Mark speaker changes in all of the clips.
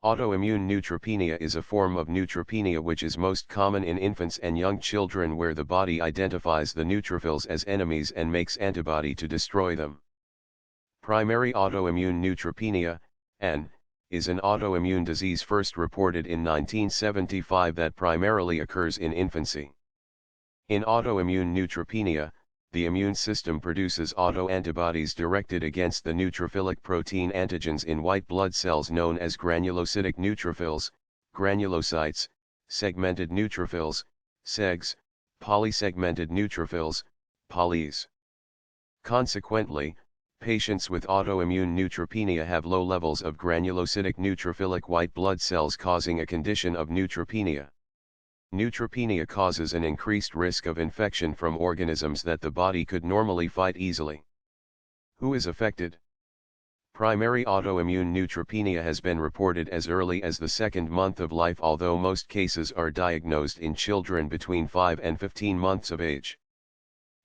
Speaker 1: Autoimmune neutropenia is a form of neutropenia which is most common in infants and young children, where the body identifies the neutrophils as enemies and makes antibody to destroy them. Primary autoimmune neutropenia, AN, is an autoimmune disease first reported in 1975 that primarily occurs in infancy. In autoimmune neutropenia, the immune system produces autoantibodies directed against the neutrophilic protein antigens in white blood cells known as granulocytic neutrophils, granulocytes, segmented neutrophils, segs, polysegmented neutrophils, polys. Consequently, patients with autoimmune neutropenia have low levels of granulocytic neutrophilic white blood cells, causing a condition of neutropenia. Neutropenia causes an increased risk of infection from organisms that the body could normally fight easily. Who is affected? Primary autoimmune neutropenia has been reported as early as the second month of life, although most cases are diagnosed in children between 5 and 15 months of age.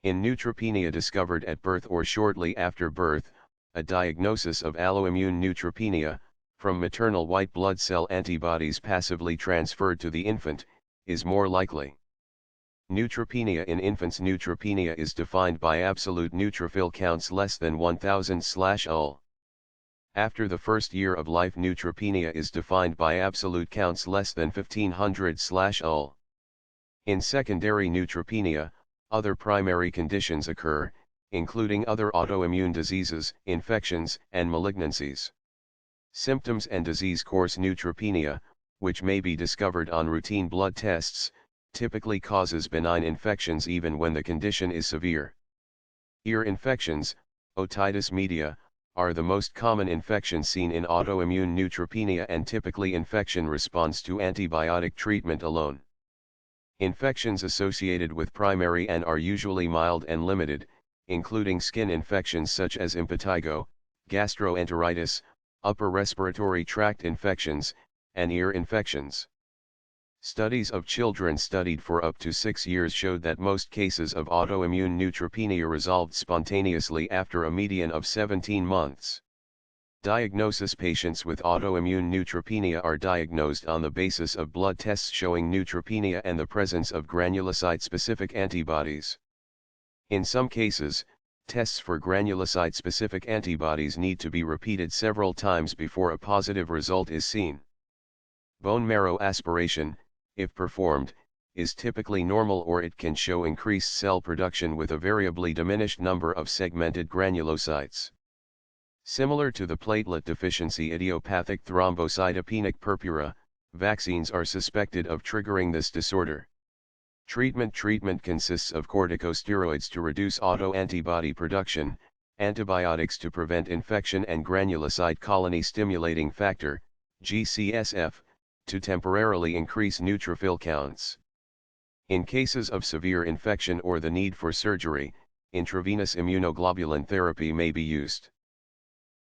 Speaker 1: In neutropenia discovered at birth or shortly after birth, a diagnosis of alloimmune neutropenia, from maternal white blood cell antibodies passively transferred to the infant, is more likely. Neutropenia in infants. Neutropenia is defined by absolute neutrophil counts less than 1000/UL. After the first year of life, neutropenia is defined by absolute counts less than 1500/UL. In secondary neutropenia, other primary conditions occur, including other autoimmune diseases, infections, and malignancies. Symptoms and disease course. Neutropenia, which may be discovered on routine blood tests, typically causes benign infections even when the condition is severe. Ear infections, otitis media, are the most common infection seen in autoimmune neutropenia, and typically infection responds to antibiotic treatment alone. Infections associated with primary AN are usually mild and limited, including skin infections such as impetigo, gastroenteritis, upper respiratory tract infections, and ear infections. Studies of children studied for up to 6 years showed that most cases of autoimmune neutropenia resolved spontaneously after a median of 17 months. Diagnosis: patients with autoimmune neutropenia are diagnosed on the basis of blood tests showing neutropenia and the presence of granulocyte-specific antibodies. In some cases, tests for granulocyte-specific antibodies need to be repeated several times before a positive result is seen. Bone marrow aspiration, if performed, is typically normal, or it can show increased cell production with a variably diminished number of segmented granulocytes. Similar to the platelet deficiency idiopathic thrombocytopenic purpura, vaccines are suspected of triggering this disorder. Treatment consists of corticosteroids to reduce autoantibody production, antibiotics to prevent infection, and granulocyte colony stimulating factor, GCSF, to temporarily increase neutrophil counts. In cases of severe infection or the need for surgery, intravenous immunoglobulin therapy may be used.